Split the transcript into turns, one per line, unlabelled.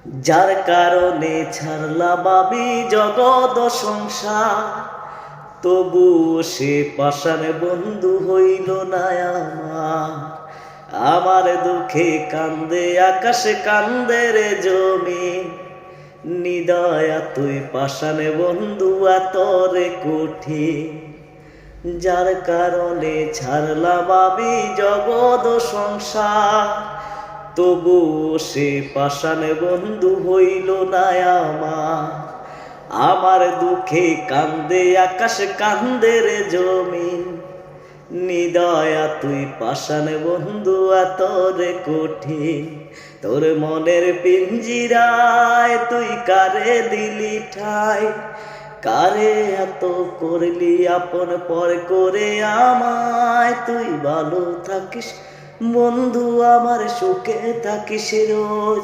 যার কারণে ছাড়লাম আমি জগৎ সংসার, তবু সে পাষাণ বন্ধু হইল না আমার। আমার দুঃখে কান্দে আকাশে কান্দে রে জমিন, নিদয়া তুই পাষাণ বন্ধু এতরে কঠিন। যার কারণে ছাড়লাম আমি জগৎ সংসার, তবু সে পাষাণ বন্ধু হইল না আমার। আমার দুঃখে কান্দে আকাশ কান্দে রে জমিন, নিদয়া তুই পাষাণ বন্ধু এতরে কঠিন। তোর মনের পিঞ্জিরায় তুই কারে দিলি ঠাই, কারে এত করলি আপন পর করে আমায়। তুই ভালো থাকিস বন্ধু আমার, সুখে থাকিস রোজ।